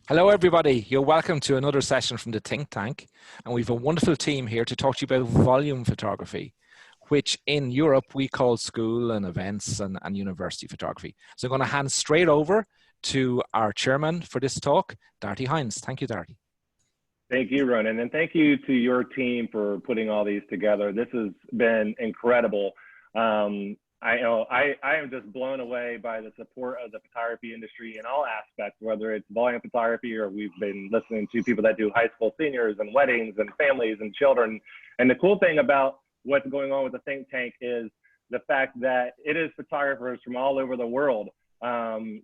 Hello, everybody. You're welcome to another session from the Think Tank. And we have a wonderful team here to talk to you about volume photography, which in Europe we call school and events and university photography. So I'm going to hand straight over to our chairman for this talk, Darty Hines. Thank you, Darty. Thank you, Ronan. And thank you to your team for putting all these together. This has been incredible. I am just blown away by the support of the photography industry in all aspects, whether it's volume photography or we've been listening to people that do high school seniors and weddings and families and children. And the cool thing about what's going on with the Think Tank is the fact that it is photographers from all over the world. Some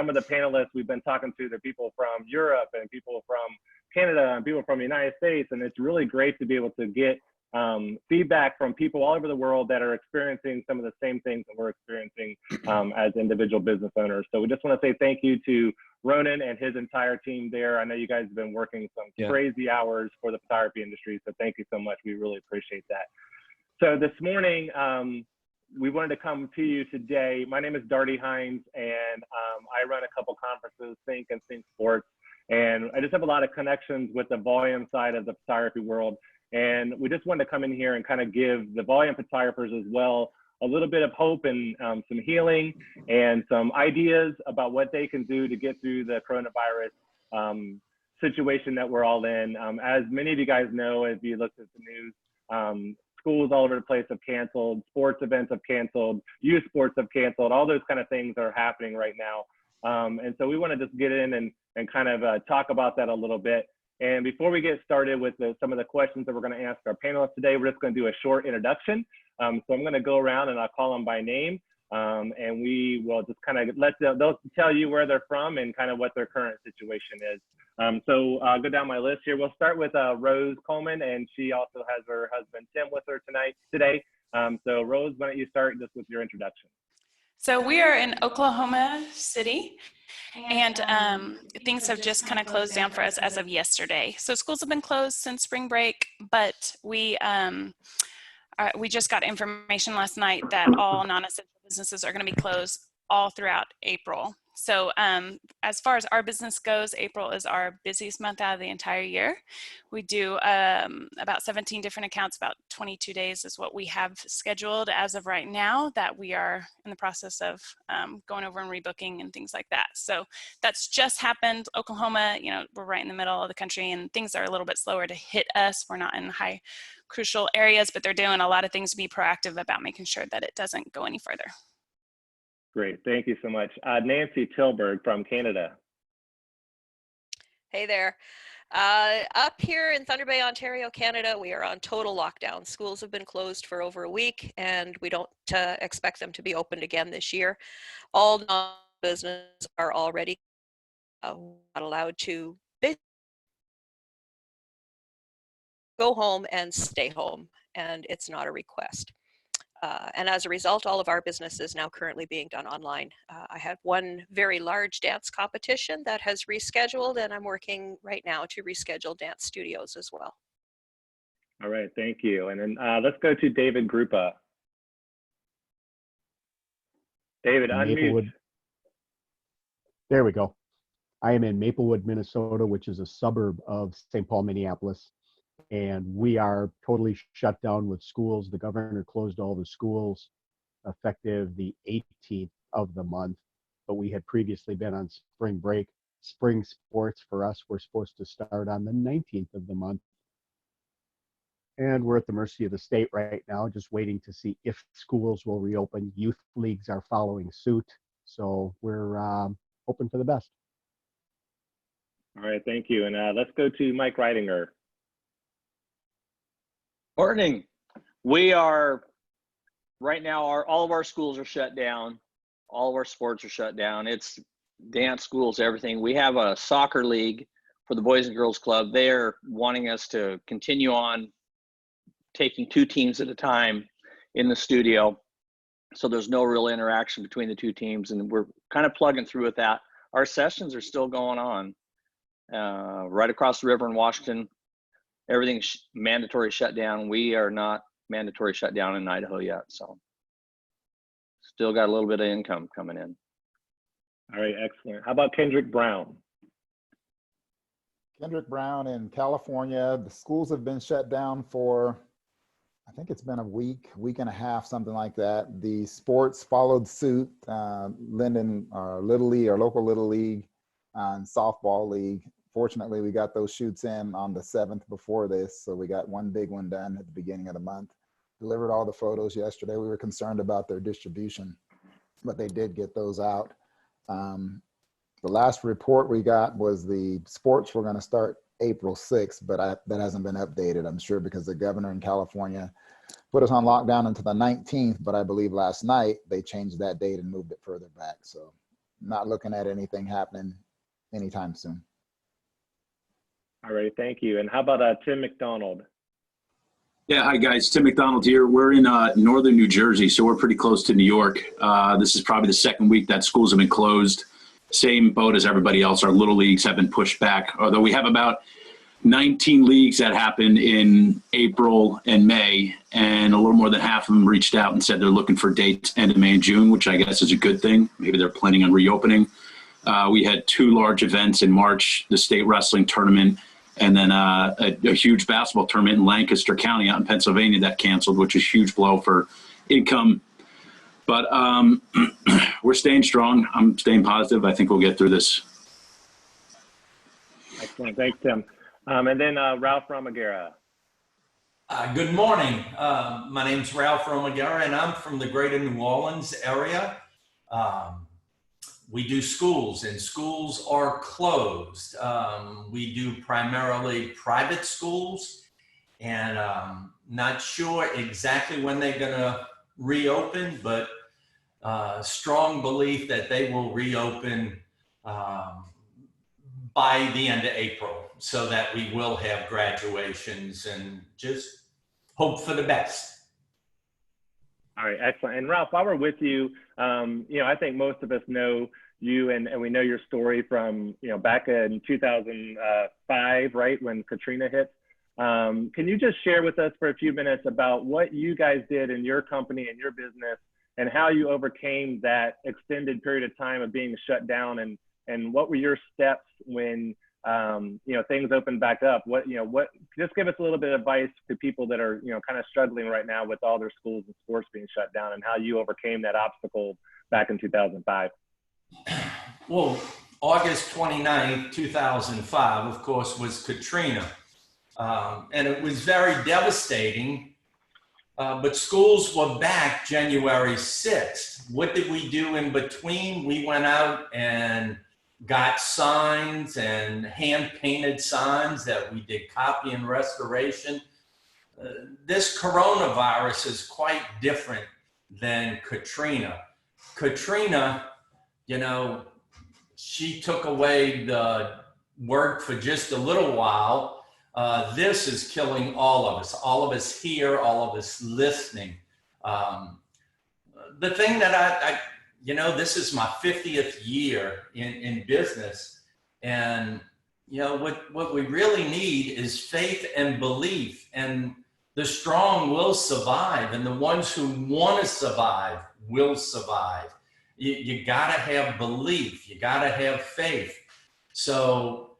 of the panelists we've been talking to, they're people from Europe and people from Canada and people from the United States. And it's really great to be able to get feedback from people all over the world that are experiencing some of the same things that we're experiencing as individual business owners. So we just want to say thank you to Ronan and his entire team there. I know you guys have been working some crazy hours for the photography industry. So thank you so much. We really appreciate that. So this morning, we wanted to come to you today. My name is Darty Hines, and I run a couple conferences, Think and Think Sports. And I just have a lot of connections with the volume side of the photography world. And we just wanted to come in here and kind of give the volume photographers as well a little bit of hope and some healing and some ideas about what they can do to get through the coronavirus situation that we're all in. As many of you guys know, if you looked at the news, schools all over the place have canceled, sports events have canceled, youth sports have canceled, all those kind of things are happening right now. And so we want to just get in and kind of talk about that a little bit. And before we get started with some of the questions that we're going to ask our panelists today, we're just going to do a short introduction. So I'm going to go around and I'll call them by name. And we will just kind of they'll tell you where they're from and kind of what their current situation is. So I'll go down my list here. We'll start with Rose Coleman, and she also has her husband Tim with her today. So Rose, why don't you start just with your introduction? So we are in Oklahoma City, and things have just kind of closed down for us as of yesterday. So schools have been closed since spring break, but we just got information last night that all non-essential businesses are going to be closed all throughout April. So as far as our business goes, April is our busiest month out of the entire year. We do about 17 different accounts, about 22 days is what we have scheduled as of right now, that we are in the process of going over and rebooking and things like that. So that's just happened. Oklahoma, we're right in the middle of the country and things are a little bit slower to hit us. We're not in high crucial areas, but they're doing a lot of things to be proactive about making sure that it doesn't go any further. Great, thank you so much. Nancy Tilburg from Canada. Hey there. Up here in Thunder Bay, Ontario, Canada, we are on total lockdown. Schools have been closed for over a week, and we don't expect them to be opened again this year. All non-businesses are already not allowed to go home and stay home, and it's not a request. And as a result, all of our business is now currently being done online. I have one very large dance competition that has rescheduled, and I'm working right now to reschedule dance studios as well. All right, thank you. And then let's go to David Grupa. David, unmute. There we go. I am in Maplewood, Minnesota, which is a suburb of St. Paul, Minneapolis. And we are totally shut down with schools. The governor closed all the schools effective the 18th of the month, but we had previously been on spring break. Spring sports for us were supposed to start on the 19th of the month. And we're at the mercy of the state right now, just waiting to see if schools will reopen. Youth leagues are following suit. So we're hoping for the best. All right, thank you. And let's go to Mike Reidinger. Morning. We are right now. All of our schools are shut down. All of our sports are shut down. It's dance schools, everything. We have a soccer league for the Boys and Girls Club. They're wanting us to continue on taking 2 teams at a time in the studio, so there's no real interaction between the 2 teams, and we're kind of plugging through with that. Our sessions are still going on right across the river in Washington. Everything's mandatory shutdown. We are not mandatory shutdown in Idaho yet, so still got a little bit of income coming in. All right, excellent. How about Kendrick Brown? Kendrick Brown in California. The schools have been shut down for, I think it's been a week and a half, something like that. The sports followed suit. Linden, our Little League, our local Little League, and softball league. Fortunately, we got those shoots in on the 7th before this, so we got one big one done at the beginning of the month. Delivered all the photos yesterday. We were concerned about their distribution, but they did get those out. The last report we got was the sports were going to start April 6th, but that hasn't been updated, I'm sure, because the governor in California put us on lockdown until the 19th, but I believe last night they changed that date and moved it further back. So not looking at anything happening anytime soon. All right, thank you. And how about Tim McDonald? Yeah, hi guys, Tim McDonald here. We're in northern New Jersey, so we're pretty close to New York. This is probably the second week that schools have been closed. Same boat as everybody else. Our little leagues have been pushed back, although we have about 19 leagues that happened in April and May, and a little more than half of them reached out and said they're looking for dates end of May and June, which I guess is a good thing. Maybe they're planning on reopening. We had 2 large events in March, the state wrestling tournament, and then a huge basketball tournament in Lancaster County out in Pennsylvania that canceled, which is a huge blow for income. But we're staying strong. I'm staying positive. I think we'll get through this. Excellent. Thanks, Tim. And then Ralph Romagara. Good morning. My name's Ralph Romagara, and I'm from the greater New Orleans area. We do schools, and schools are closed. We do primarily private schools, and not sure exactly when they're going to reopen, but strong belief that they will reopen by the end of April, so that we will have graduations, and just hope for the best. All right, excellent. And Ralph, while we're with you, I think most of us know you and we know your story from, back in 2005, right, when Katrina hit. Can you just share with us for a few minutes about what you guys did in your company and your business and how you overcame that extended period of time of being shut down, and what were your steps when things opened back up? Just give us a little bit of advice to people that are, kind of struggling right now with all their schools and sports being shut down, and how you overcame that obstacle back in 2005. Well, August 29th, 2005, of course, was Katrina. And it was very devastating, but schools were back January 6th. What did we do in between? We went out and got signs and hand-painted signs that we did copy and restoration. This coronavirus is quite different than Katrina. Katrina, she took away the work for just a little while. This is killing all of us here, all of us listening. The thing that this is my 50th year in business. And, what we really need is faith and belief, and the strong will survive, and the ones who want to survive will survive. You got to have belief. You got to have faith. So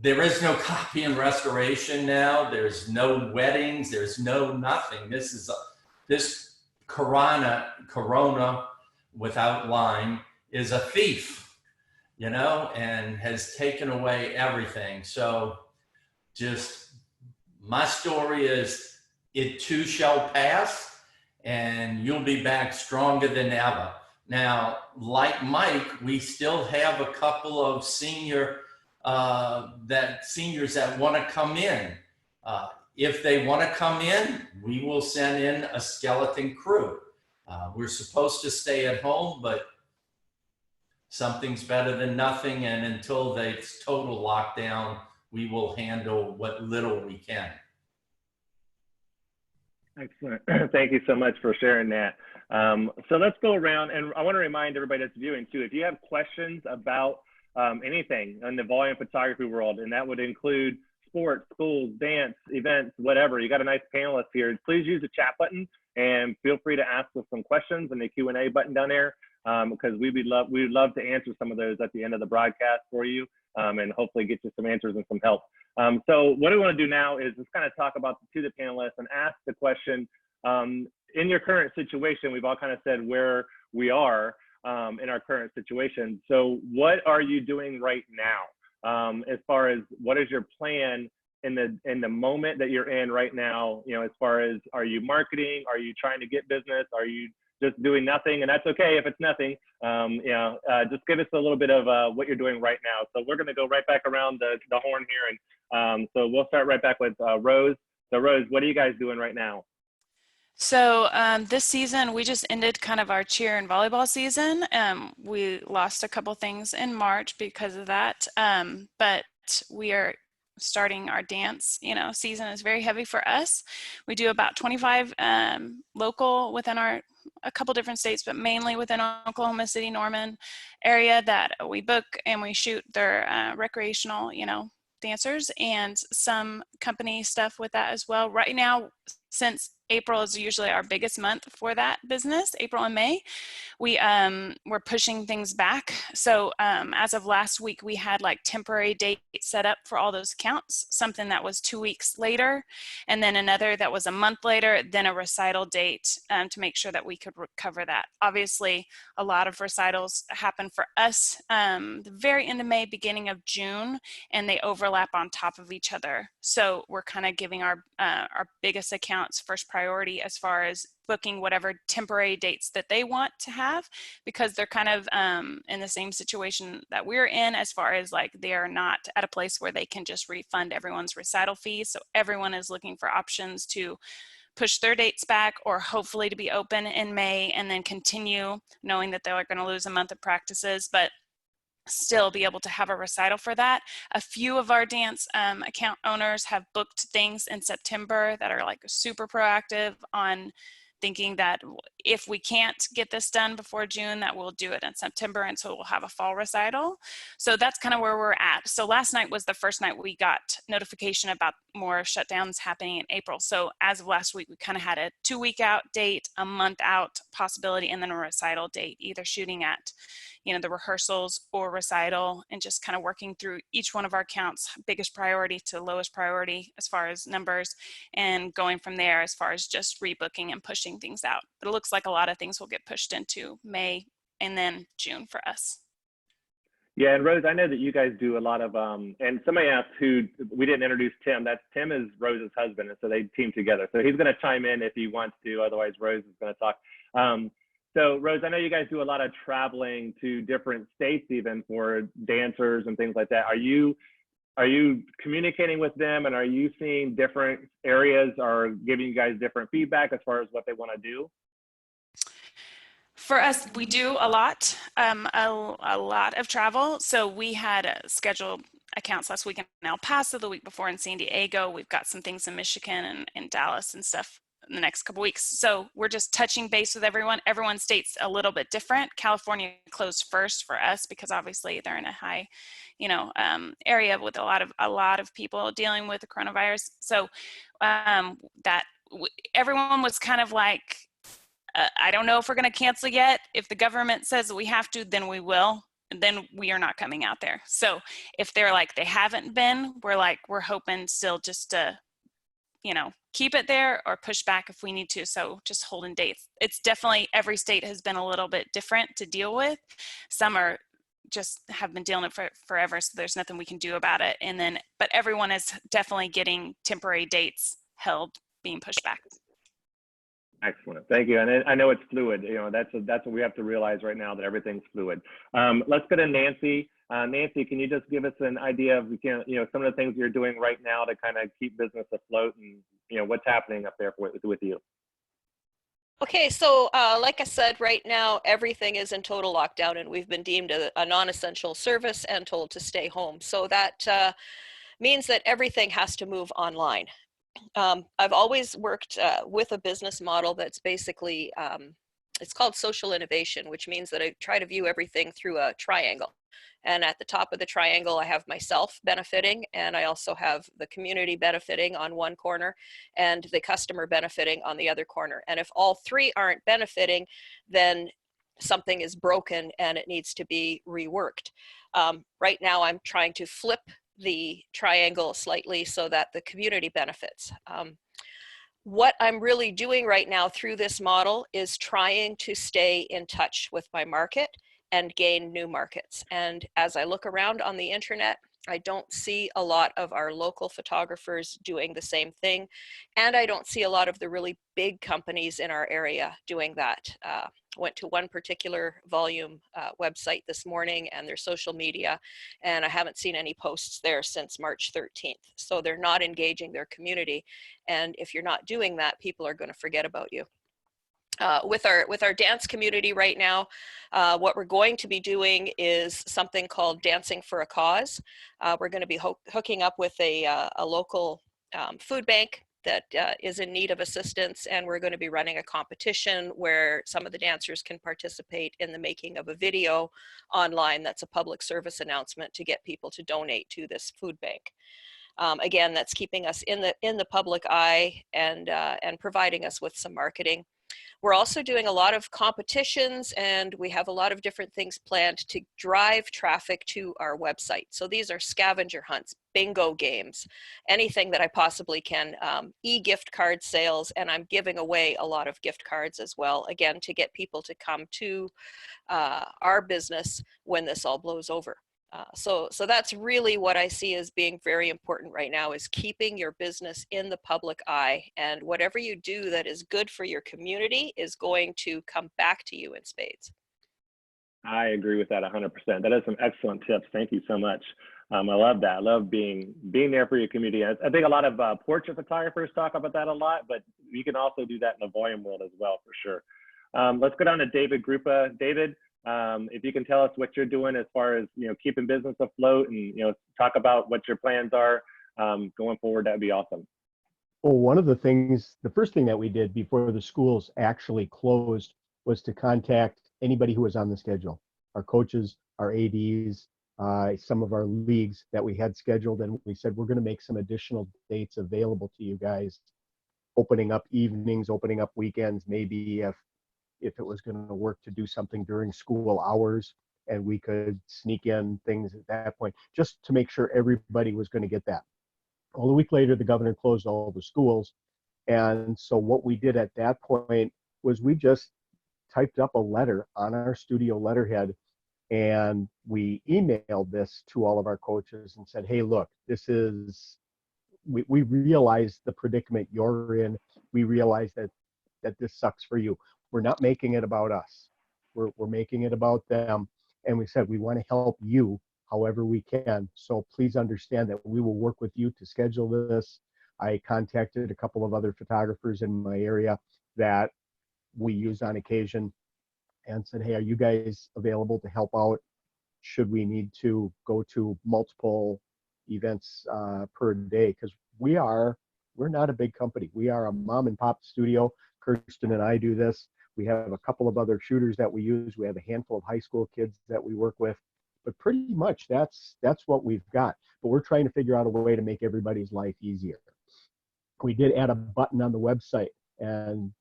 there is no copy and restoration now. There's no weddings. There's no nothing. This corona without line is a thief, and has taken away everything. So just my story is, it too shall pass, and you'll be back stronger than ever. Now, like Mike, we still have a couple of seniors that want to come in. If they want to come in, we will send in a skeleton crew. We're supposed to stay at home, but something's better than nothing. And until it's total lockdown, we will handle what little we can. Excellent. Thank you so much for sharing that. So let's go around, and I want to remind everybody that's viewing too, if you have questions about anything in the volume photography world, and that would include sports, schools, dance, events, whatever, you got a nice panelist here, please use the chat button and feel free to ask us some questions in the Q&A button down there, because we would love to answer some of those at the end of the broadcast for you. and hopefully get you some answers and some help. So what I want to do now is just kind of talk about to the panelists and ask the question, in your current situation, we've all kind of said where we are in our current situation. So what are you doing right now? As far as what is your plan in the moment that you're in right now, as far as, are you marketing? Are you trying to get business? Are you just doing nothing? And that's okay if it's nothing. Just give us a little bit of what you're doing right now. So we're going to go right back around the horn here. And so we'll start right back with Rose. So Rose, what are you guys doing right now? So this season, we just ended kind of our cheer and volleyball season. We lost a couple things in March because of that, but we are starting our dance, season is very heavy for us. We do about 25 local within a couple different states, but mainly within Oklahoma City, Norman area that we book and we shoot their recreational, dancers, and some company stuff with that as well. Right now, since April is usually our biggest month for that business, April and May, we're pushing things back. So as of last week, we had like temporary dates set up for all those accounts, something that was 2 weeks later, and then another that was a month later, then a recital date to make sure that we could recover that. Obviously, a lot of recitals happen for us the very end of May, beginning of June, and they overlap on top of each other. So we're kind of giving our biggest accounts first priority as far as booking whatever temporary dates that they want to have, because they're kind of in the same situation that we're in, as far as like they are not at a place where they can just refund everyone's recital fees. So everyone is looking for options to push their dates back, or hopefully to be open in May and then continue, knowing that they're going to lose a month of practices, but still be able to have a recital for that. A few of our dance account owners have booked things in September that are like super proactive on thinking that if we can't get this done before June, that we'll do it in September, and so we'll have a fall recital. So that's kind of where we're at. So last night was the first night we got notification about more shutdowns happening in April. So as of last week, we kind of had a 2-week out date, a month out possibility, and then a recital date, either shooting at the rehearsals or recital, and just kind of working through each one of our accounts, biggest priority to lowest priority as far as numbers, and going from there as far as just rebooking and pushing things out. But it looks like a lot of things will get pushed into May and then June for us. Yeah, and Rose, I know that you guys do a lot of, and somebody asked who, we didn't introduce Tim. Tim is Rose's husband, and so they team together. So he's going to chime in if he wants to, otherwise Rose is going to talk. So Rose, I know you guys do a lot of traveling to different states even for dancers and things like that. Are you communicating with them, and are you seeing different areas or giving you guys different feedback as far as what they want to do? For us, we do a lot of travel. So we had scheduled accounts last week in El Paso, the week before in San Diego. We've got some things in Michigan and Dallas and stuff in the next couple weeks. So we're just touching base with everyone. Everyone's state's a little bit different. California closed first for us because obviously they're in a high, area with a lot of people dealing with the coronavirus. So everyone was kind of like, I don't know if we're going to cancel yet. If the government says we have to, then we will. And then we are not coming out there. So if they're like, they haven't been, we're hoping still just to, keep it there or push back if we need to. So just holding dates. It's definitely, every state has been a little bit different to deal with. Some are just have been dealing with it forever, so there's nothing we can do about it. But everyone is definitely getting temporary dates held, being pushed back. Excellent, thank you. And I know it's fluid. That's what we have to realize right now, that everything's fluid. Let's go to Nancy. Nancy, can you just give us an idea of some of the things you're doing right now to kind of keep business afloat, and what's happening up there with you? Okay, so like I said, right now everything is in total lockdown, and we've been deemed a non-essential service and told to stay home. So that means that everything has to move online. I've always worked with a business model that's basically, it's called social innovation, which means that I try to view everything through a triangle. And at the top of the triangle, I have myself benefiting, and I also have the community benefiting on one corner and the customer benefiting on the other corner. And if all three aren't benefiting, then something is broken and it needs to be reworked. Right now, I'm trying to flip the triangle slightly so that the community benefits. What I'm really doing right now through this model is trying to stay in touch with my market and gain new markets. And as I look around on the internet, I don't see a lot of our local photographers doing the same thing. And I don't see a lot of the really big companies in our area doing that. Went to one particular volume website this morning and their social media, and I haven't seen any posts there since March 13th. So they're not engaging their community. And if you're not doing that, people are going to forget about you. With our dance community right now, what we're going to be doing is something called Dancing for a Cause. We're going to be hooking up with a local food bank that is in need of assistance, and we're going to be running a competition where some of the dancers can participate in the making of a video online that's a public service announcement to get people to donate to this food bank. Again, that's keeping us in the public eye and providing us with some marketing. We're also doing a lot of competitions, and we have a lot of different things planned to drive traffic to our website. So these are scavenger hunts, bingo games, anything that I possibly can, e-gift card sales, and I'm giving away a lot of gift cards as well, again, to get people to come to our business when this all blows over. So that's really what I see as being very important right now, is keeping your business in the public eye, and whatever you do that is good for your community is going to come back to you in spades. I agree with that 100%. That is some excellent tips. Thank you so much. I love that. I love being there for your community. I think a lot of portrait photographers talk about that a lot, but you can also do that in the volume world as well, for sure. Let's go down to David Grupa. David, if you can tell us what you're doing as far as, keeping business afloat, and, talk about what your plans are going forward, that'd be awesome. Well, one of the first thing that we did before the schools actually closed was to contact anybody who was on the schedule, our coaches, our ADs, some of our leagues that we had scheduled. And we said, we're going to make some additional dates available to you guys, opening up evenings, opening up weekends, maybe if it was going to work to do something during school hours, and we could sneak in things at that point, just to make sure everybody was going to get that. Well, a week later, the governor closed all the schools. And so what we did at that point was we just typed up a letter on our studio letterhead, and we emailed this to all of our coaches and said, hey, look, we realize the predicament you're in. We realize that this sucks for you. We're not making it about us. We're making it about them. And we said, we want to help you however we can. So please understand that we will work with you to schedule this. I contacted a couple of other photographers in my area that we use on occasion and said, hey, are you guys available to help out? Should we need to go to multiple events per day? Because we're not a big company. We are a mom and pop studio. Kirsten and I do this. We have a couple of other shooters that we use. We have a handful of high school kids that we work with, but pretty much that's what we've got. But we're trying to figure out a way to make everybody's life easier. We did add a button on the website and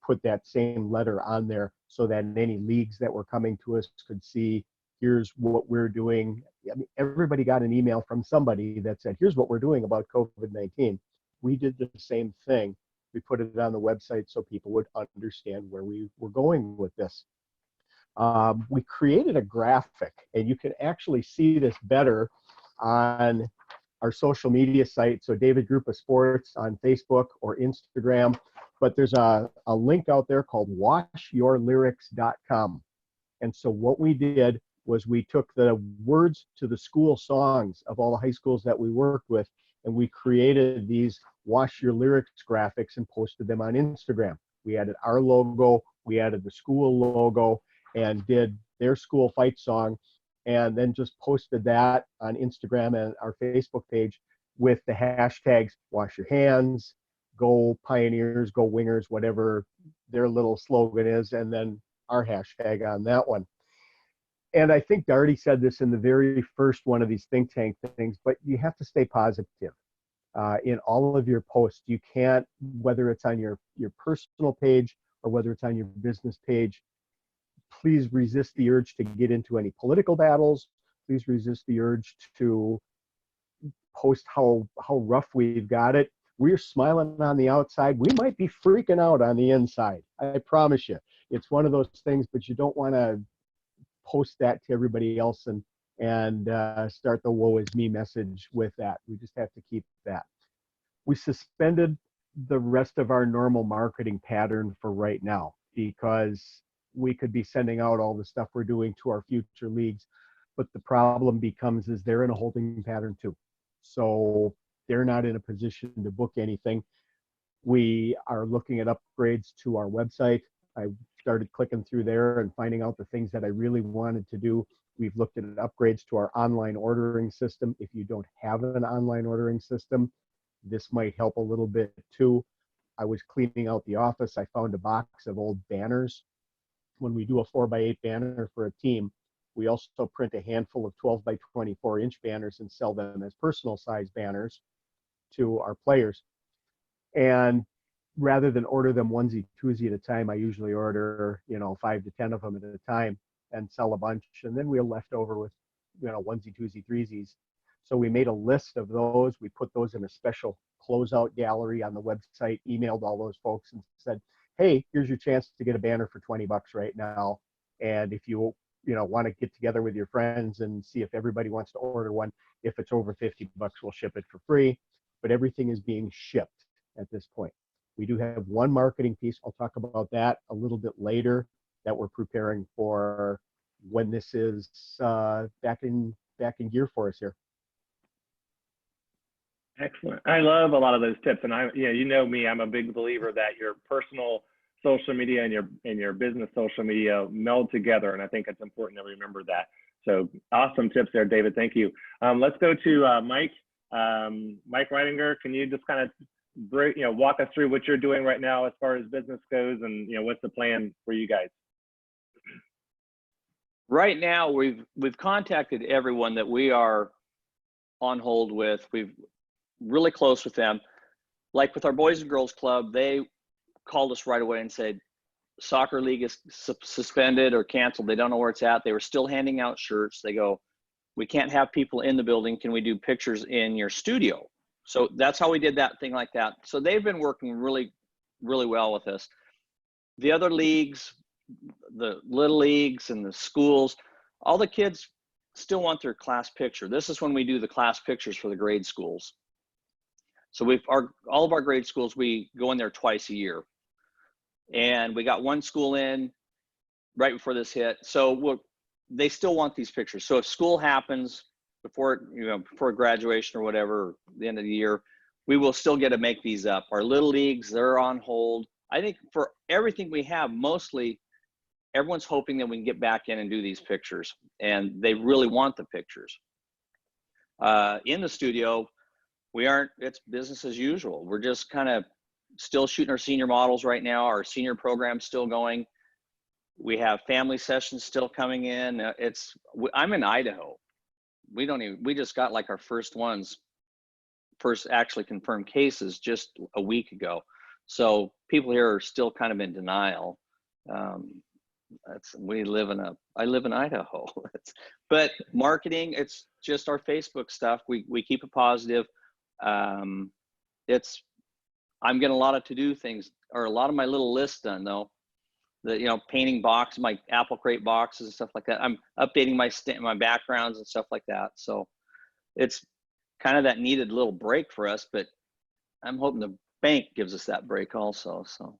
put that same letter on there so that any leagues that were coming to us could see, here's what we're doing. I mean, everybody got an email from somebody that said, here's what we're doing about COVID-19. We did the same thing. We put it on the website so people would understand where we were going with this. We created a graphic, and you can actually see this better on our social media site. So David Grupa Sports on Facebook or Instagram, but there's a link out there called washyourlyrics.com. And so what we did was we took the words to the school songs of all the high schools that we worked with, and we created these Wash Your Lyrics graphics and posted them on Instagram. We added our logo, we added the school logo, and did their school fight song, and then just posted that on Instagram and our Facebook page with the hashtags Wash Your Hands, Go Pioneers, Go Wingers, whatever their little slogan is, and then our hashtag on that one. And I think Darty said this in the very first one of these think tank things, but you have to stay positive in all of your posts. You can't, whether it's on your personal page or whether it's on your business page, please resist the urge to get into any political battles. Please resist the urge to post how rough we've got it. We're smiling on the outside. We might be freaking out on the inside. I promise you. It's one of those things, but you don't want to post that to everybody else and start the woe is me message with that. We just have to keep that. We suspended the rest of our normal marketing pattern for right now because we could be sending out all the stuff we're doing to our future leagues. But the problem becomes is they're in a holding pattern too. So they're not in a position to book anything. We are looking at upgrades to our website. I started clicking through there and finding out the things that I really wanted to do. We've looked at upgrades to our online ordering system. If you don't have an online ordering system, this might help a little bit too. I was cleaning out the office. I found a box of old banners. When we do a 4x8 banner for a team, we also print a handful of 12 by 24 inch banners and sell them as personal size banners to our players. And rather than order them onesie twosie at a time, I usually order, 5 to 10 of them at a time and sell a bunch. And then we're left over with, onesie twosie threesies. So we made a list of those. We put those in a special closeout gallery on the website, emailed all those folks and said, hey, here's your chance to get a banner for $20 right now. And if you want to get together with your friends and see if everybody wants to order one, if it's over $50, we'll ship it for free. But everything is being shipped at this point. We do have one marketing piece. I'll talk about that a little bit later that we're preparing for when this is back in gear for us here. Excellent. I love a lot of those tips, and you know me, I'm a big believer that your personal social media and your business social media meld together, and I think it's important to remember that. So awesome tips there, David. Thank you. Let's go to Mike. Mike Reidinger, can you just kind of walk us through what you're doing right now as far as business goes, and what's the plan for you guys? Right now, we've contacted everyone that we are on hold with. We've really close with them. Like with our Boys and Girls Club, they called us right away and said, soccer league is suspended or canceled. They don't know where it's at. They were still handing out shirts. They go, we can't have people in the building. Can we do pictures in your studio? So that's how we did that thing like that. So they've been working really, really well with us. The other leagues, the little leagues and the schools, all the kids still want their class picture. This is when we do the class pictures for the grade schools. So all of our grade schools, we go in there twice a year. And we got one school in right before this hit. So they still want these pictures. So if school happens before graduation or whatever, the end of the year, we will still get to make these up. Our little leagues, they're on hold. I think for everything we have, mostly everyone's hoping that we can get back in and do these pictures, and they really want the pictures. In the studio, it's business as usual. We're just kind of still shooting our senior models right now. Our senior program's still going. We have family sessions still coming in. I'm in Idaho. We just got like our first actually confirmed cases just a week ago. So people here are still kind of in denial. I live in Idaho. But marketing, it's just our Facebook stuff. We keep it positive. I'm getting a lot of to-do things, or a lot of my little lists done though. Painting my apple crate boxes and stuff like that. I'm updating my backgrounds and stuff like that. So it's kind of that needed little break for us, but I'm hoping the bank gives us that break also. So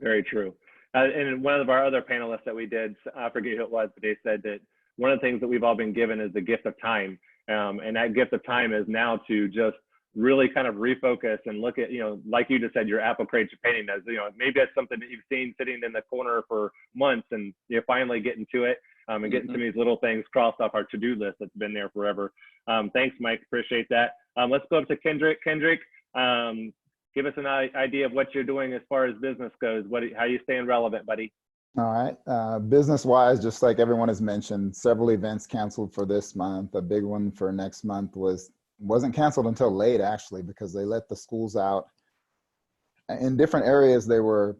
very true. And one of our other panelists that we did, I forget who it was, but they said that one of the things that we've all been given is the gift of time. And that gift of time is now to just really kind of refocus and look at, like you just said, your apple crates painting does, maybe that's something that you've seen sitting in the corner for months, and you're finally getting to it and getting some of these little things crossed off our to-do list that's been there forever. Thanks, Mike. Appreciate that. Let's go up to Kendrick. Kendrick, give us an idea of what you're doing as far as business goes. How you staying relevant, buddy? All right. Business-wise, just like everyone has mentioned, several events canceled for this month. A big one for next month wasn't canceled until late, actually, because they let the schools out. In different areas, they were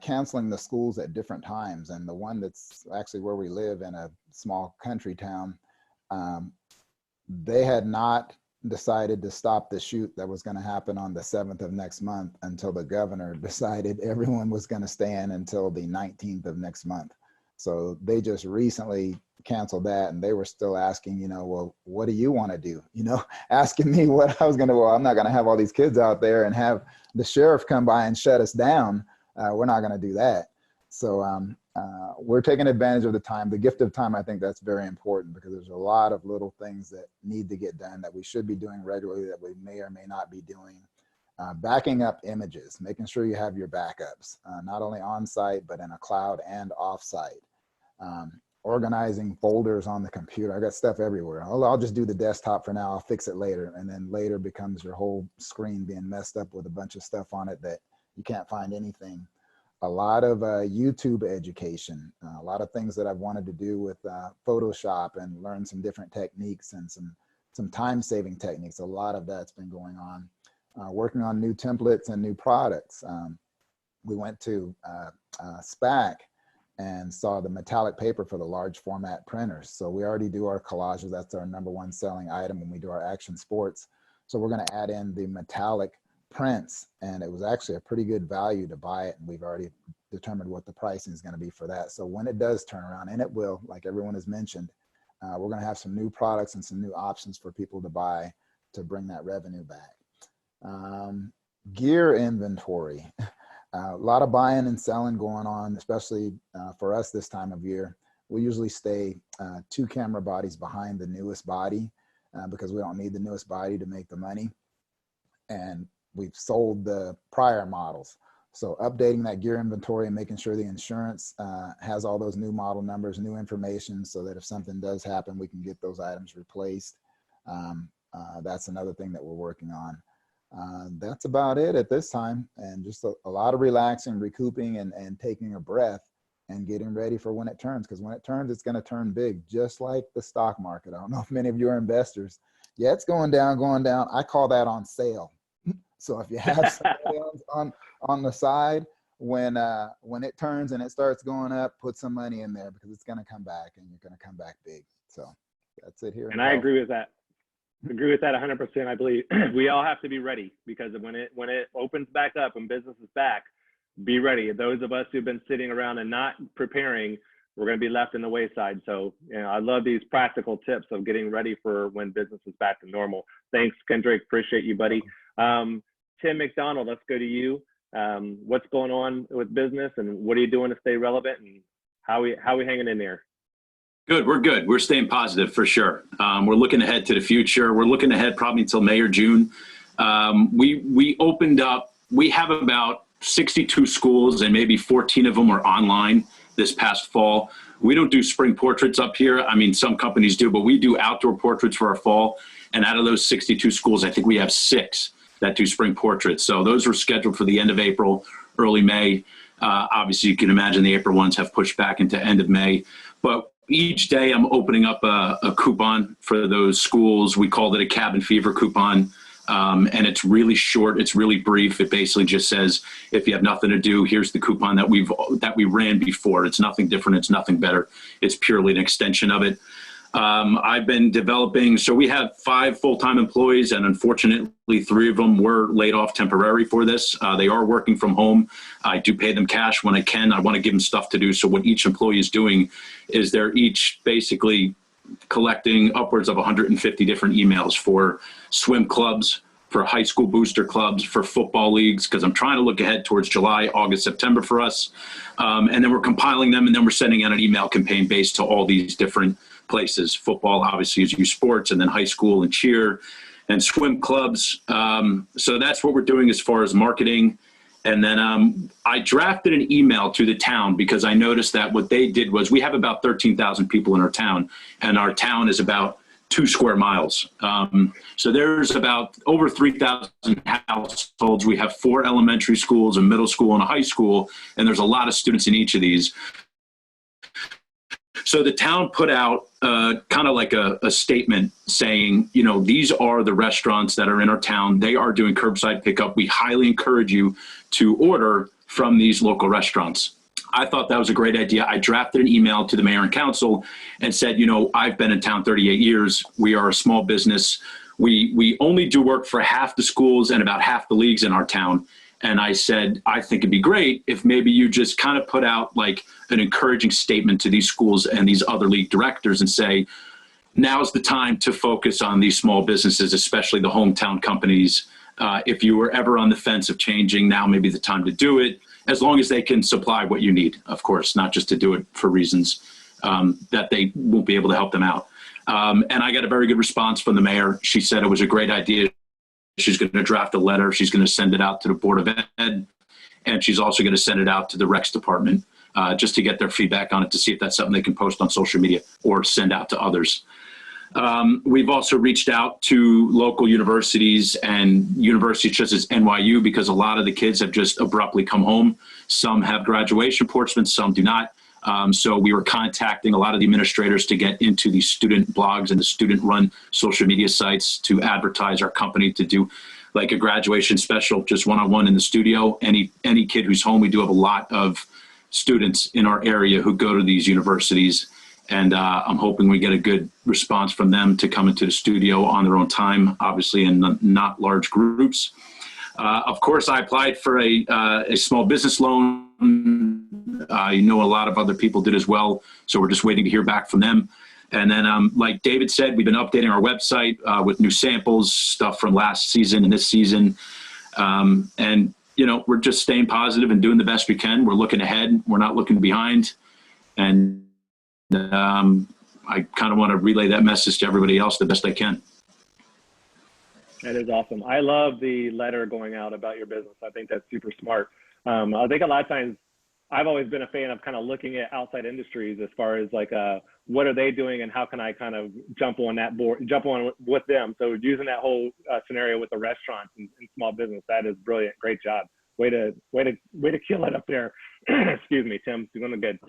canceling the schools at different times. And the one that's actually where we live in a small country town, they had not decided to stop the shoot that was going to happen on the 7th of next month until the governor decided everyone was going to stay in until the 19th of next month. So they just recently canceled that, and they were still asking, you know, well, what do you want to do? You know, asking me what I was going to, well, I'm not going to have all these kids out there and have the sheriff come by and shut us down. We're not going to do that. So we're taking advantage of the time, the gift of time. I think that's very important because there's a lot of little things that need to get done that we should be doing regularly that we may or may not be doing. Backing up images, making sure you have your backups, not only on site, but in a cloud and off site. Organizing folders on the computer. I got stuff everywhere. I'll just do the desktop for now. I'll fix it later. And then later becomes your whole screen being messed up with a bunch of stuff on it that you can't find anything. A lot of YouTube education, a lot of things that I've wanted to do with Photoshop and learn some different techniques and some time-saving techniques. A lot of that's been going on. Working on new templates and new products. We went to SPAC and saw the metallic paper for the large format printers. So we already do our collages. That's our #1 selling item when we do our action sports. So we're going to add in the metallic prints, and it was actually a pretty good value to buy it. And we've already determined what the pricing is going to be for that. So when it does turn around, and it will, like everyone has mentioned, we're going to have some new products and some new options for people to buy to bring that revenue back. Gear inventory. A lot of buying and selling going on, especially for us this time of year. We usually stay 2 camera bodies behind the newest body because we don't need the newest body to make the money. And we've sold the prior models. So updating that gear inventory and making sure the insurance has all those new model numbers, new information, so that if something does happen, we can get those items replaced. That's another thing that we're working on. That's about it at this time, and just a lot of relaxing, recouping, and taking a breath and getting ready for when it turns, because when it turns, it's going to turn big, just like the stock market. I don't know if many of you are investors. Yeah, it's going down. I call that on sale. So if you have some on the side, when it turns and it starts going up, put some money in there because it's going to come back, and you're going to come back big. So that's it here. And I agree with that. Agree with that 100%. I believe we all have to be ready because when it opens back up and business is back, be ready. Those of us who've been sitting around and not preparing, we're going to be left in the wayside. So, you know, I love these practical tips of getting ready for when business is back to normal. Thanks, Kendrick. Appreciate you, buddy. Tim McDonald, let's go to you. What's going on with business, and what are you doing to stay relevant, and how we hanging in there? Good. We're good. We're staying positive for sure. We're looking ahead to the future. We're looking ahead probably until May or June. We opened up, we have about 62 schools and maybe 14 of them are online this past fall. We don't do spring portraits up here. I mean, some companies do, but we do outdoor portraits for our fall. And out of those 62 schools, I think we have 6 that do spring portraits. So those were scheduled for the end of April, early May. Obviously, you can imagine the April ones have pushed back into end of May. But each day I'm opening up a coupon for those schools. We called it a cabin fever coupon. And it's really short. It's really brief. It basically just says, if you have nothing to do, here's the coupon that we ran before. It's nothing different. It's nothing better. It's purely an extension of it. I've been developing, so we have 5 full-time employees, and unfortunately 3 of them were laid off temporary for this. They are working from home. I do pay them cash when I can. I want to give them stuff to do. So what each employee is doing is they're each basically collecting upwards of 150 different emails for swim clubs, for high school booster clubs, for football leagues, because I'm trying to look ahead towards July, August, September for us. And then we're compiling them, and then we're sending out an email campaign based to all these different places. Football obviously is youth sports, and then high school and cheer and swim clubs. So that's what we're doing as far as marketing. And then I drafted an email to the town because I noticed that what they did was, we have about 13,000 people in our town, and our town is about 2 square miles. So there's about over 3,000 households. We have 4 elementary schools, a middle school, and a high school, and there's a lot of students in each of these. So the town put out kind of like a statement saying, you know, these are the restaurants that are in our town. They are doing curbside pickup. We highly encourage you to order from these local restaurants. I thought that was a great idea. I drafted an email to the mayor and council and said, I've been in town 38 years. We are a small business. We only do work for half the schools and about half the leagues in our town. And I said, I think it'd be great if maybe you just kind of put out like an encouraging statement to these schools and these other league directors and say, now's the time to focus on these small businesses, especially the hometown companies. If you were ever on the fence of changing, now may be the time to do it, as long as they can supply what you need, of course, not just to do it for reasons that they won't be able to help them out. And I got a very good response from the mayor. She said it was a great idea. She's going to draft a letter. She's going to send it out to the Board of Ed, and she's also going to send it out to the Recs department just to get their feedback on it, to see if that's something they can post on social media or send out to others. We've also reached out to local universities and universities such as NYU, because a lot of the kids have just abruptly come home. Some have graduation reports, some do not. So we were contacting a lot of the administrators to get into the student blogs and the student-run social media sites to advertise our company, to do like a graduation special, just one-on-one in the studio. Any kid who's home, we do have a lot of students in our area who go to these universities. And I'm hoping we get a good response from them to come into the studio on their own time, obviously in not large groups. Of course, I applied for a small business loan. A lot of other people did as well. So we're just waiting to hear back from them. And then, like David said, we've been updating our website with new samples, stuff from last season and this season. And, we're just staying positive and doing the best we can. We're looking ahead. We're not looking behind. And I kind of want to relay that message to everybody else the best I can. That is awesome. I love the letter going out about your business. I think that's super smart. I think a lot of times I've always been a fan of kind of looking at outside industries as far as like, what are they doing and how can I kind of jump on with them? So using that whole scenario with the restaurants and small business, that is brilliant. Great job. Way to kill it up there. Excuse me, Tim. You're doing good.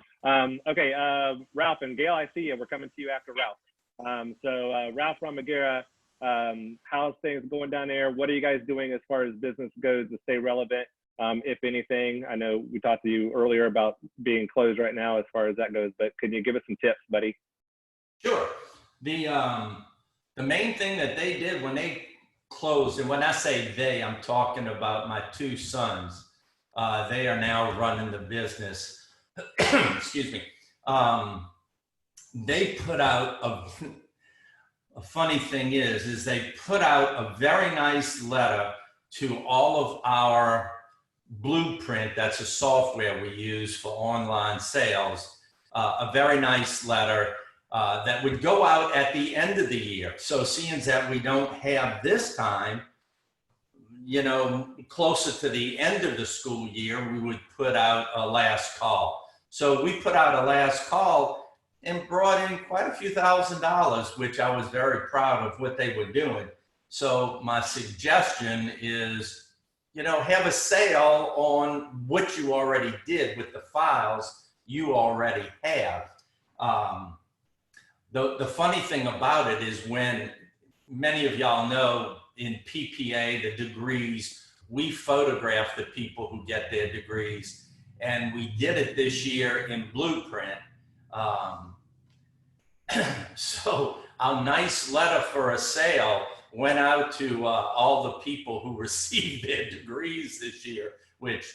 Okay, Ralph and Gail, I see you. We're coming to you after Ralph. So Ralph Ramagera, how's things going down there? What are you guys doing as far as business goes to stay relevant, if anything? I know we talked to you earlier about being closed right now as far as that goes, but can you give us some tips, buddy? Sure. The main thing that they did when they closed, and when I say they, I'm talking about my two sons. They are now running the business. Excuse me. They put out a funny thing is they put out a very nice letter to all of our Blueprint. That's a software we use for online sales. A very nice letter that would go out at the end of the year. So seeing that we don't have this time, closer to the end of the school year, we would put out a last call. So we put out a last call and brought in quite a few $1,000s, which I was very proud of what they were doing. So my suggestion is, have a sale on what you already did with the files you already have. The funny thing about it is, when many of y'all know in PPA, the degrees, we photograph the people who get their degrees, and we did it this year in Blueprint. So our nice letter for a sale went out to all the people who received their degrees this year, which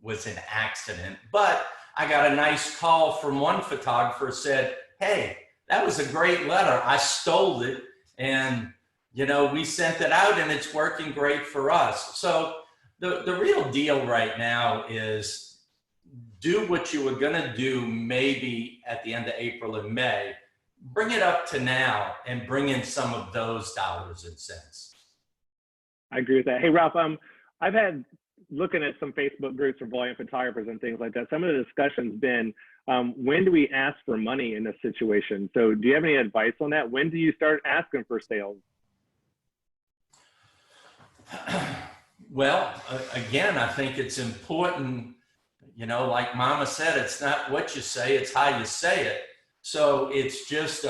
was an accident. But I got a nice call from one photographer, said, hey, that was a great letter. I stole it, and we sent it out, and it's working great for us. So the real deal right now is do what you were gonna do maybe at the end of April and May. Bring it up to now and bring in some of those dollars and cents. I agree with that. Hey, Ralph, I've had, looking at some Facebook groups for volume photographers and things like that, some of the discussion's been, when do we ask for money in this situation? So do you have any advice on that? When do you start asking for sales? Well, again, I think it's important, like Mama said, it's not what you say, it's how you say it. So it's just,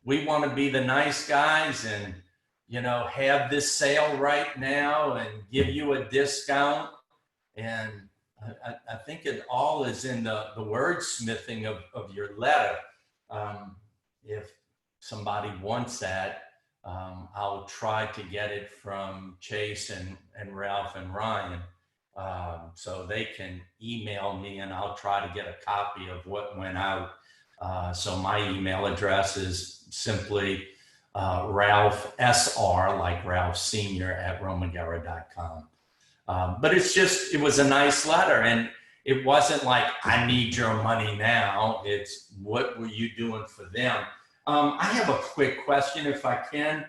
we want to be the nice guys and, have this sale right now and give you a discount. And, I think it all is in the wordsmithing of your letter. If somebody wants that, I'll try to get it from Chase and Ralph and Ryan, so they can email me, and I'll try to get a copy of what went out. So my email address is simply Ralph SR, like Ralph Sr. at romagera.com. But it was a nice letter, and it wasn't like, I need your money now. It's, what were you doing for them? I have a quick question, if I can.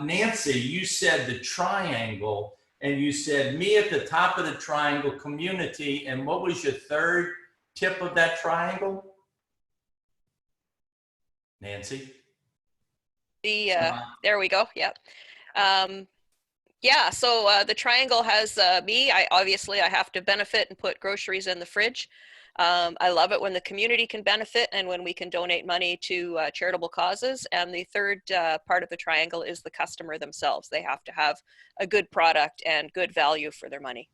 Nancy, you said the triangle, and you said me at the top of the triangle, community, and what was your third tip of that triangle? Nancy? There we go, yep. Yeah, so the triangle has me. Obviously I have to benefit and put groceries in the fridge. I love it when the community can benefit and when we can donate money to charitable causes. And the third part of the triangle is the customer themselves. They have to have a good product and good value for their money.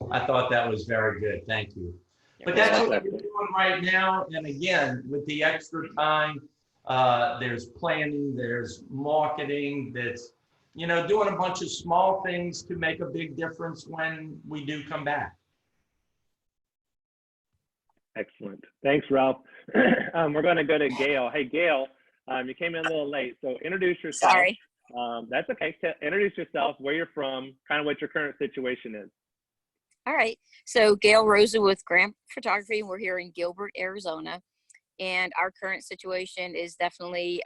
I thought that was very good. Thank you. But that's what we're doing right now. And again, with the extra time, there's planning, there's marketing, there's, doing a bunch of small things to make a big difference when we do come back. Excellent. Thanks, Ralph. We're going to go to Gail. Hey, Gail, you came in a little late, so introduce yourself. Sorry. That's okay. Introduce yourself, where you're from, kind of what your current situation is. All right. So Gail Rosa with Graham Photography. We're here in Gilbert, Arizona. And our current situation is definitely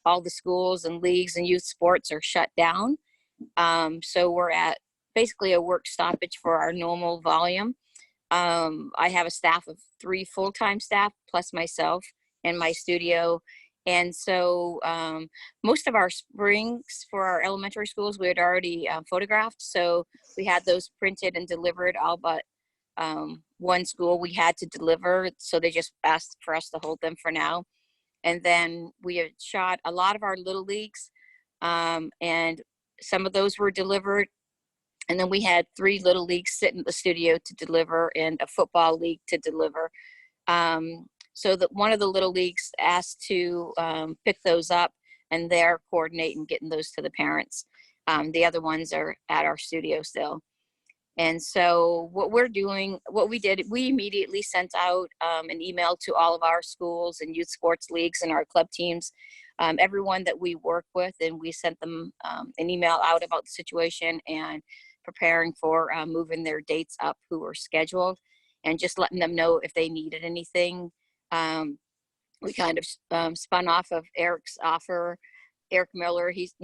all the schools and leagues and youth sports are shut down. So we're at basically a work stoppage for our normal volume. I have a staff of 3 full-time staff plus myself in my studio. And so most of our springs for our elementary schools, we had already photographed. So we had those printed and delivered, all but one school we had to deliver. So they just asked for us to hold them for now. And then we had shot a lot of our little leagues, and some of those were delivered. And then we had 3 little leagues sitting in the studio to deliver and a football league to deliver. So that one of the little leagues asked to pick those up, and they're coordinating getting those to the parents. The other ones are at our studio still. And so what we're doing, what we did, we immediately sent out an email to all of our schools and youth sports leagues and our club teams, everyone that we work with, and we sent them an email out about the situation and preparing for moving their dates up who were scheduled, and just letting them know if they needed anything. We kind of spun off of Eric's offer. Eric Miller, he's,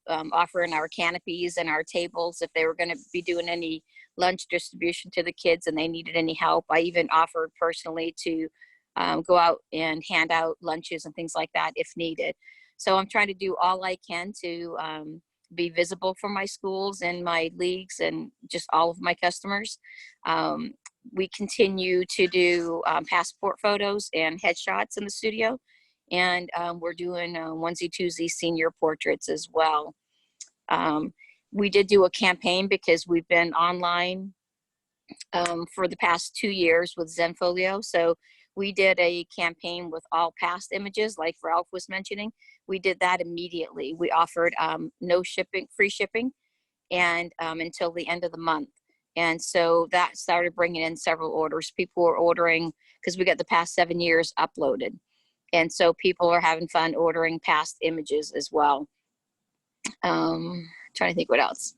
offering our canopies and our tables if they were going to be doing any lunch distribution to the kids and they needed any help. I even offered personally to go out and hand out lunches and things like that if needed. So I'm trying to do all I can to be visible for my schools and my leagues and just all of my customers. We continue to do passport photos and headshots in the studio. And we're doing onesie twosie senior portraits as well. We did do a campaign because we've been online for the past 2 years with Zenfolio. So we did a campaign with all past images, like Ralph was mentioning. We did that immediately. We offered no shipping, free shipping, and until the end of the month. And so that started bringing in several orders. People were ordering because we got the past 7 years uploaded. And so people are having fun ordering past images as well. Trying to think what else.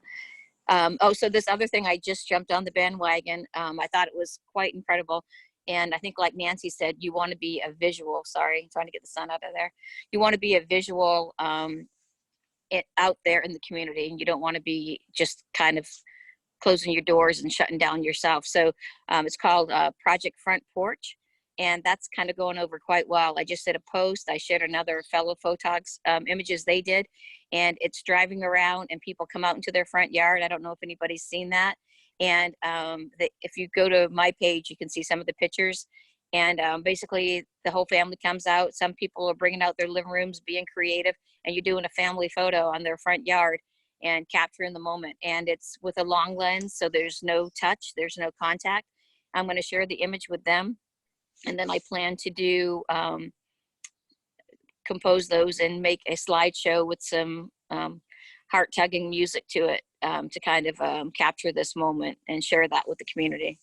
So this other thing, I just jumped on the bandwagon. I thought it was quite incredible. And I think, like Nancy said, you want to be a visual, sorry, I'm trying to get the sun out of there. You want to be a visual out there in the community, and you don't want to be just kind of closing your doors and shutting down yourself. So it's called Project Front Porch. And that's kind of going over quite well. I just did a post. I shared another fellow photogs images they did, and it's driving around and people come out into their front yard. I don't know if anybody's seen that. And if you go to my page, you can see some of the pictures. And basically the whole family comes out. Some people are bringing out their living rooms, being creative, and you're doing a family photo on their front yard and capturing the moment. And it's with a long lens, so there's no touch, there's no contact. I'm going to share the image with them. And then I plan to do, compose those and make a slideshow with some heart tugging music to it, to kind of capture this moment and share that with the community.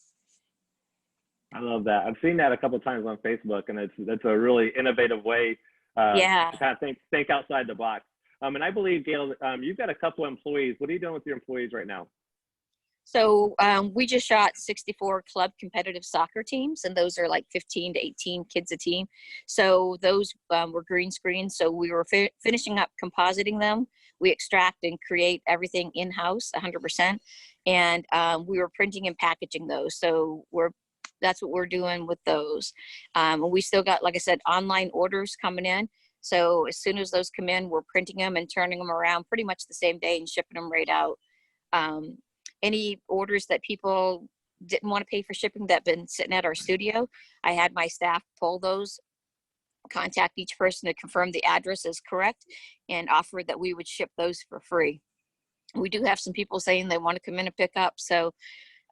I love that. I've seen that a couple of times on Facebook, and that's a really innovative way Yeah. to kind of think outside the box. And I believe, Gail, you've got a couple of employees. What are you doing with your employees right now? So we just shot 64 club competitive soccer teams, and those are like 15 to 18 kids a team. So those were green screen. So we were finishing up compositing them. We extract and create everything in-house 100%. And we were printing and packaging those. So that's what we're doing with those. We still got, like I said, online orders coming in. So as soon as those come in, we're printing them and turning them around pretty much the same day and shipping them right out. Any orders that people didn't want to pay for shipping that been sitting at our studio, I had my staff pull those, contact each person to confirm the address is correct, and offer that we would ship those for free. We do have some people saying they want to come in and pick up. So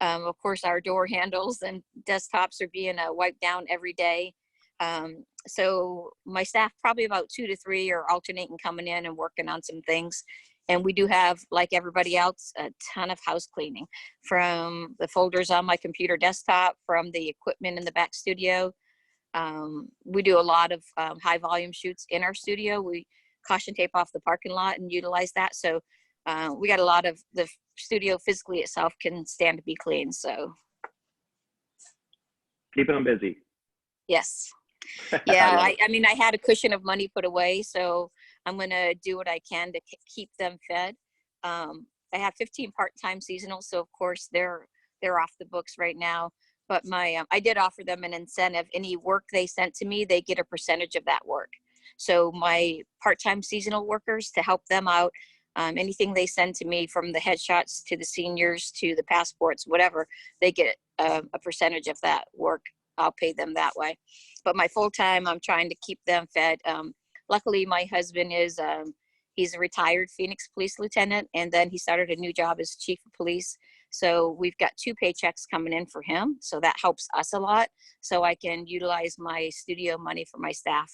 of course, our door handles and desktops are being wiped down every day. So my staff, probably about 2 to 3, are alternating coming in and working on some things. And we do have, like everybody else, a ton of house cleaning, from the folders on my computer desktop, from the equipment in the back studio. We do a lot of high volume shoots in our studio. We caution tape off the parking lot and utilize that. So we got a lot of the studio physically itself can stand to be clean. So keeping them busy. Yes. Yeah. I mean, I had a cushion of money put away, so I'm going to do what I can to keep them fed. I have 15 part-time seasonal. So of course they're off the books right now, but I did offer them an incentive. Any work they sent to me, they get a percentage of that work. So my part-time seasonal workers, to help them out, anything they send to me, from the headshots to the seniors to the passports, whatever, they get a percentage of that work. I'll pay them that way. But my full-time, I'm trying to keep them fed. Luckily, my husband is, he's a retired Phoenix police lieutenant, and then he started a new job as chief of police. So we've got 2 paychecks coming in for him. So that helps us a lot. So I can utilize my studio money for my staff.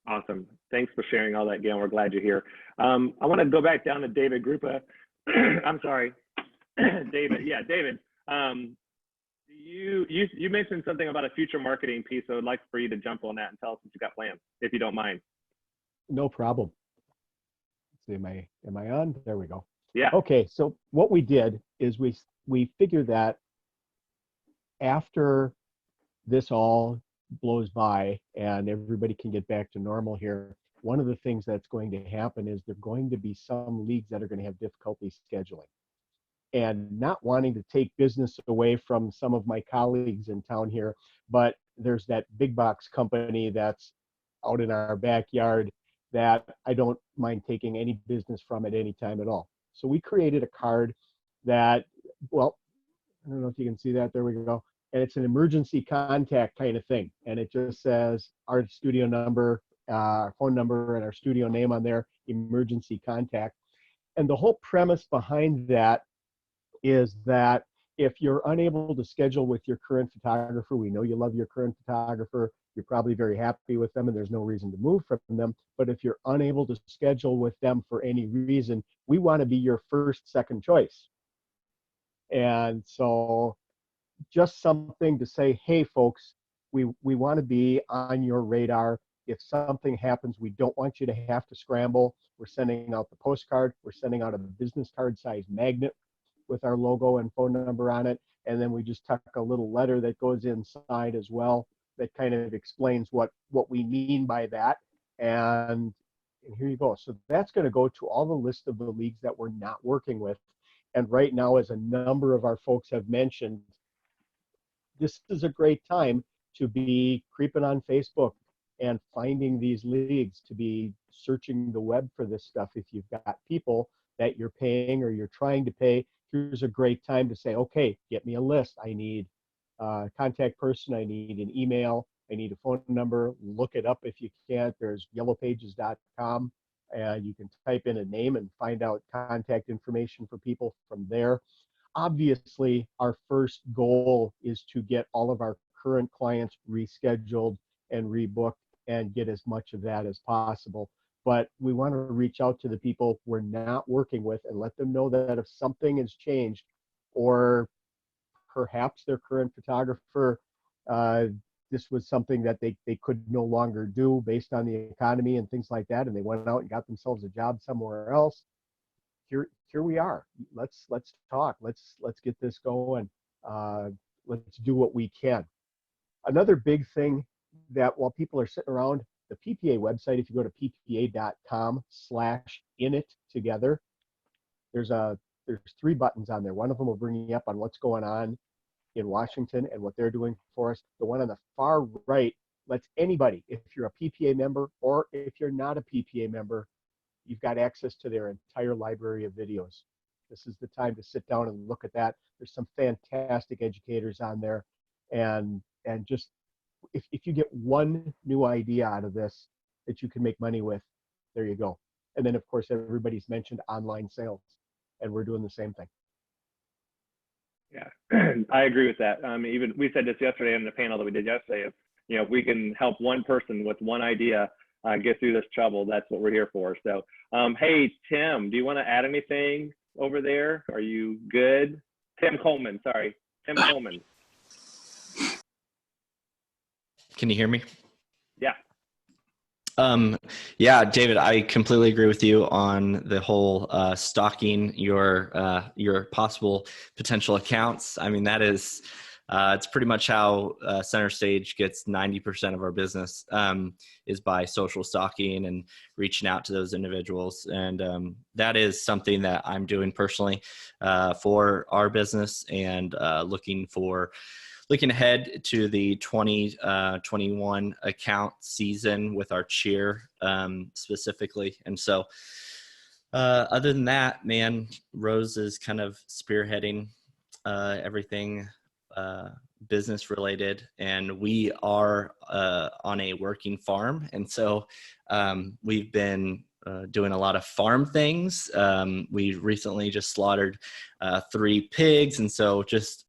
Awesome. Thanks for sharing all that, Gail. We're glad you're here. I want to go back down to David Grupa. I'm sorry, David. Yeah, David. You mentioned something about a future marketing piece, so I'd like for you to jump on that and tell us what you got planned, if you don't mind. No problem. Let's see, am I on? There we go. Yeah. Okay, so what we did is we figured that after this all blows by and everybody can get back to normal here, one of the things that's going to happen is there are going to be some leagues that are going to have difficulty scheduling. And not wanting to take business away from some of my colleagues in town here, but there's that big box company that's out in our backyard that I don't mind taking any business from at any time at all. So we created a card that, well, I don't know if you can see that, there we go. And it's an emergency contact kind of thing. And it just says our studio number, our phone number, and our studio name on there, emergency contact. And the whole premise behind that is that if you're unable to schedule with your current photographer, we know you love your current photographer, you're probably very happy with them and there's no reason to move from them. But if you're unable to schedule with them for any reason, we want to be your first, second choice. And so just something to say, hey folks, we want to be on your radar. If something happens, we don't want you to have to scramble. We're sending out the postcard. We're sending out a business card size magnet with our logo and phone number on it. And then we just tuck a little letter that goes inside as well that kind of explains what we mean by that. And here you go. So that's going to go to all the list of the leagues that we're not working with. And right now, as a number of our folks have mentioned, this is a great time to be creeping on Facebook and finding these leagues, to be searching the web for this stuff. If you've got people that you're paying or you're trying to pay, here's a great time to say, okay, get me a list. I need a contact person. I need an email. I need a phone number. Look it up if you can't. There's yellowpages.com. And you can type in a name and find out contact information for people from there. Obviously, our first goal is to get all of our current clients rescheduled and rebooked and get as much of that as possible. But we want to reach out to the people we're not working with and let them know that if something has changed, or perhaps their current photographer, this was something that they could no longer do based on the economy and things like that, and they went out and got themselves a job somewhere else. Here we are. Let's talk. Let's get this going. Let's do what we can. Another big thing that while people are sitting around, the PPA website, if you go to ppa.com/inittogether, there's 3 buttons on there. One of them will bring you up on what's going on in Washington and what they're doing for us. The one on the far right lets anybody, if you're a PPA member or if you're not a PPA member, you've got access to their entire library of videos. This is the time to sit down and look at that. There's some fantastic educators on there, and just if you get one new idea out of this that you can make money with, there you go. And then of course everybody's mentioned online sales, and we're doing the same thing. Yeah, I agree with that. Even we said this yesterday in the panel that we did yesterday. If we can help one person with one idea get through this trouble, that's what we're here for. So, hey Tim, do you want to add anything over there? Are you good? Tim Coleman, sorry, Tim Coleman. Can you hear me? Yeah. Yeah, David, I completely agree with you on the whole stalking your possible potential accounts. I mean, that is, it's pretty much how Center Stage gets 90% of our business is by social stalking and reaching out to those individuals. And that is something that I'm doing personally for our business, and looking ahead to the 2021 account season with our cheer specifically. And so other than that, man, Rose is kind of spearheading everything business related, and we are on a working farm. And so we've been doing a lot of farm things. We recently just slaughtered 3 pigs. And so just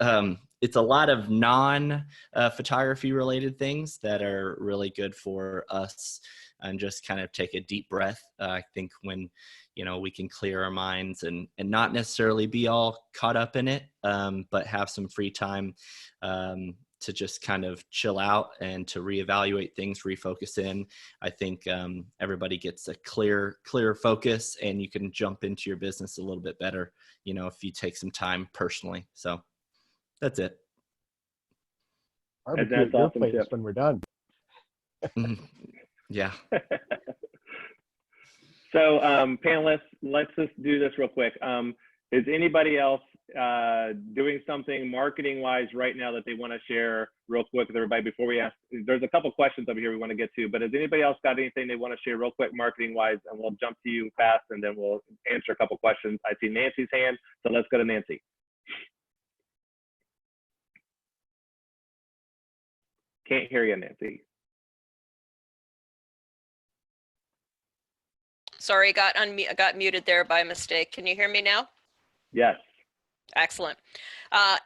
it's a lot of non-photography related things that are really good for us, and just kind of take a deep breath. I think when, we can clear our minds and not necessarily be all caught up in it, but have some free time to just kind of chill out and to reevaluate things, refocus in. I think everybody gets a clear focus, and you can jump into your business a little bit better, if you take some time personally. So that's it. Barbecue at your place when we're done. Yeah. So panelists, let's just do this real quick. Is anybody else doing something marketing wise right now that they want to share real quick with everybody before we ask? There's a couple questions over here we want to get to, but has anybody else got anything they want to share real quick marketing wise? And we'll jump to you fast, and then we'll answer a couple questions. I see Nancy's hand, so let's go to Nancy. Can't hear you, Nancy. Sorry, got muted there by mistake. Can you hear me now? Yes. Excellent.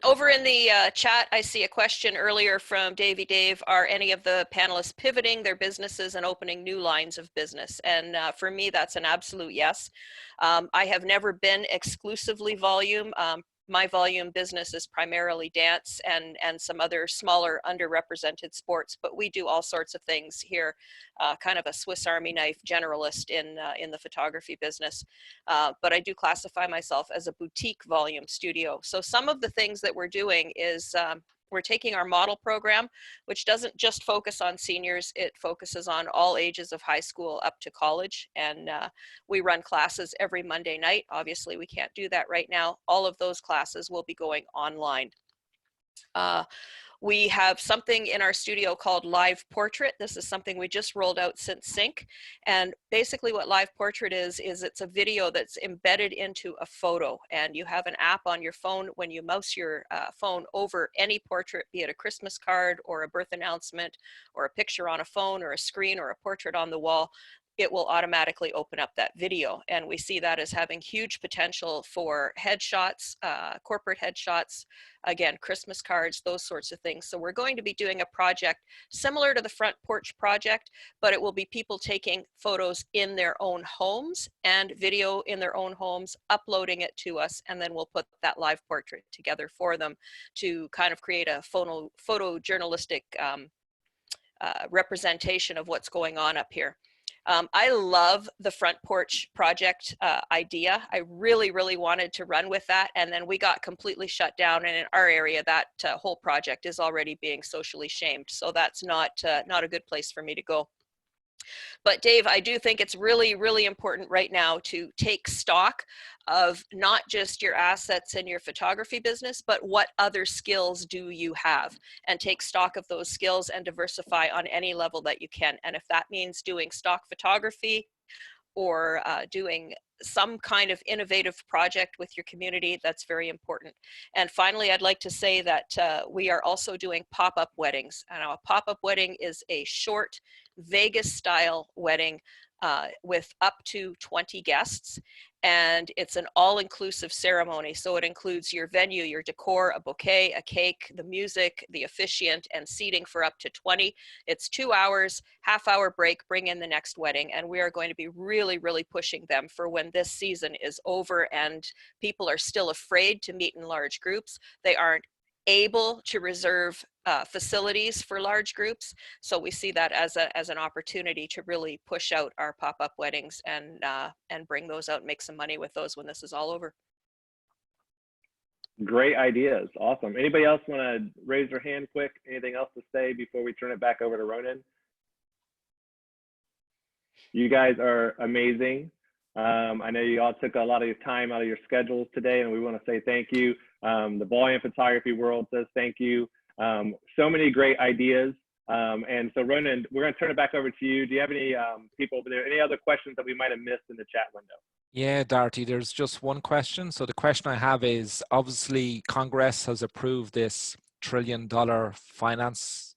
Over in the chat, I see a question earlier from Davey Dave. Are any of the panelists pivoting their businesses and opening new lines of business? And for me, that's an absolute yes. I have never been exclusively volume. My volume business is primarily dance and some other smaller underrepresented sports, but we do all sorts of things here, kind of a Swiss Army knife generalist in the photography business. But I do classify myself as a boutique volume studio. So some of the things that we're doing is we're taking our model program, which doesn't just focus on seniors, it focuses on all ages of high school up to college. And we run classes every Monday night. Obviously, we can't do that right now. All of those classes will be going online. We have something in our studio called Live Portrait. This is something we just rolled out since Sync. And basically what Live Portrait is it's a video that's embedded into a photo. And you have an app on your phone. When you mouse your phone over any portrait, be it a Christmas card or a birth announcement or a picture on a phone or a screen or a portrait on the wall, it will automatically open up that video. And we see that as having huge potential for headshots, corporate headshots, again, Christmas cards, those sorts of things. So we're going to be doing a project similar to the Front Porch Project, but it will be people taking photos in their own homes and video in their own homes, uploading it to us, and then we'll put that live portrait together for them to kind of create a photojournalistic representation of what's going on up here. I love the Front Porch Project idea. I really, really wanted to run with that, and then we got completely shut down. And in our area, that whole project is already being socially shamed. So that's not a good place for me to go. But Dave, I do think it's really, really important right now to take stock of not just your assets in your photography business, but what other skills do you have, and take stock of those skills and diversify on any level that you can. And if that means doing stock photography or doing some kind of innovative project with your community, that's very important. And finally, I'd like to say that we are also doing pop-up weddings. And a pop-up wedding is a short Vegas style wedding with up to 20 guests. And it's an all-inclusive ceremony. So it includes your venue, your decor, a bouquet, a cake, the music, the officiant, and seating for up to 20. It's 2 hours, half-hour break, bring in the next wedding. And we are going to be really, really pushing them for when this season is over and people are still afraid to meet in large groups. They aren't able to reserve facilities for large groups. So we see that as an opportunity to really push out our pop-up weddings and bring those out and make some money with those when this is all over. Great ideas. Awesome. Anybody else want to raise their hand quick? Anything else to say before we turn it back over to Ronan? You guys are amazing. I know you all took a lot of your time out of your schedules today, and we want to say thank you. The volume photography world says thank you. So many great ideas. And so Ronan, we're going to turn it back over to you. Do you have any people over there, any other questions that we might have missed in the chat window? Yeah, Darty, there's just one question. So the question I have is, obviously Congress has approved this $1 trillion finance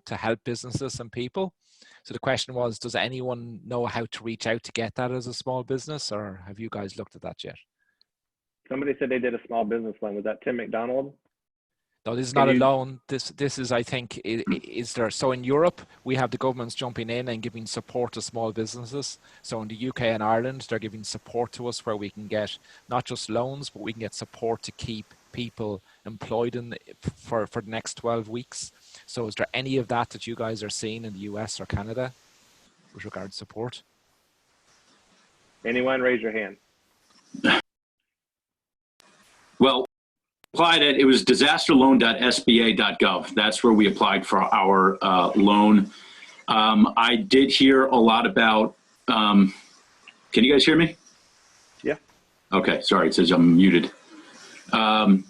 to help businesses and people. So the question was, does anyone know how to reach out to get that as a small business, or have you guys looked at that yet? Somebody said they did a small business loan. Was that Tim McDonald? No, this is not a loan. This is, I think, is there. So in Europe, we have the governments jumping in and giving support to small businesses. So in the UK and Ireland, they're giving support to us where we can get not just loans, but we can get support to keep people employed for the next 12 weeks. So is there any of that you guys are seeing in the US or Canada with regard to support? Anyone raise your hand? Well, applied it was disasterloan.sba.gov. That's where we applied for our loan. I did hear a lot about, can you guys hear me? Yeah. Okay, sorry, it says I'm muted. I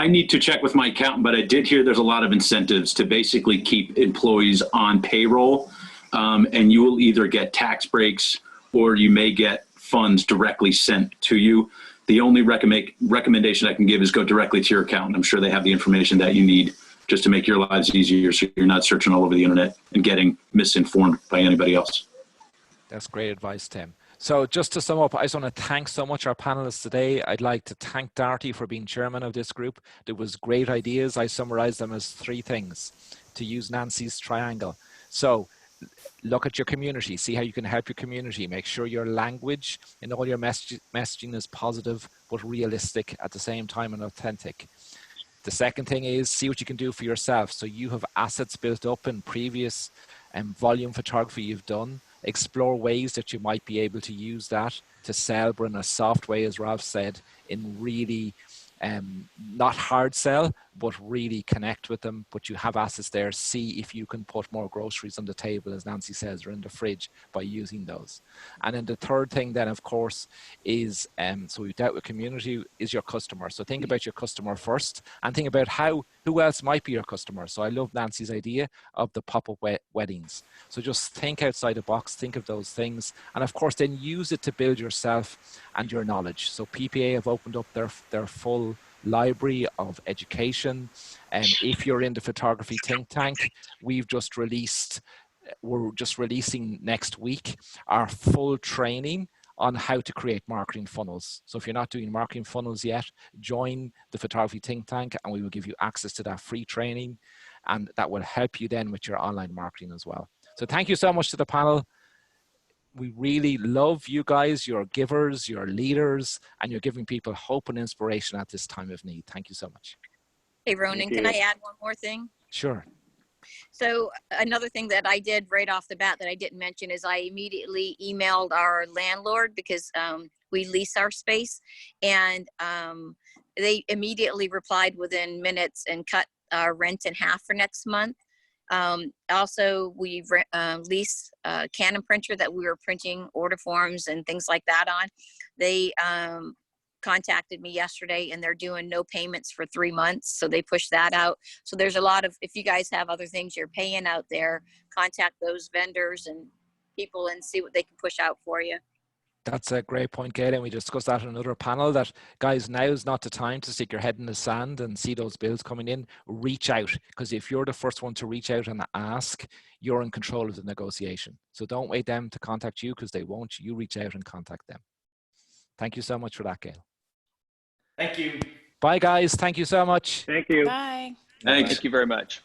need to check with my accountant, but I did hear there's a lot of incentives to basically keep employees on payroll, and you will either get tax breaks or you may get funds directly sent to you. The only recommendation I can give is go directly to your accountant. I'm sure they have the information that you need just to make your lives easier so you're not searching all over the internet and getting misinformed by anybody else. That's great advice, Tim. So just to sum up, I just want to thank so much our panelists today. I'd like to thank Darty for being chairman of this group. There was great ideas. I summarized them as 3 things, to use Nancy's triangle. So look at your community, see how you can help your community. Make sure your language and all your messaging is positive, but realistic at the same time and authentic. The second thing is see what you can do for yourself. So you have assets built up in previous volume photography you've done. Explore ways that you might be able to use that to sell, but in a soft way, as Ralph said, in really not hard sell, but really connect with them. But you have assets there. See if you can put more groceries on the table, as Nancy says, or in the fridge by using those. And then the third thing then, of course, is, so we've dealt with community, is your customer. So think about your customer first and think about who else might be your customer. So I love Nancy's idea of the pop-up weddings. So just think outside the box, think of those things. And of course, then use it to build yourself and your knowledge. So PPA have opened up their full library of education. And if you're in the photography think tank, we've just released we're just releasing next week our full training on how to create marketing funnels. So if you're not doing marketing funnels yet, join the Photography Think Tank and we will give you access to that free training, and that will help you then with your online marketing as well. So thank you so much to the panel. We really love you guys. You're givers, you're leaders, and you're giving people hope and inspiration at this time of need. Thank you so much. Hey, Ronan, can I add one more thing? Sure. So another thing that I did right off the bat that I didn't mention is I immediately emailed our landlord because we lease our space, and they immediately replied within minutes and cut our rent in half for next month. Also, we lease a Canon printer that we were printing order forms and things like that on. They contacted me yesterday and they're doing no payments for 3 months. So they pushed that out. So there's a lot of, if you guys have other things you're paying out there, contact those vendors and people and see what they can push out for you. That's a great point, Gail, and we discussed that in another panel that, guys, now is not the time to stick your head in the sand and see those bills coming in. Reach out, because if you're the first one to reach out and ask, you're in control of the negotiation. So don't wait them to contact you, because they won't. You reach out and contact them. Thank you so much for that, Gail. Thank you. Bye, guys. Thank you so much. Thank you. Bye. Thanks. Thank you very much.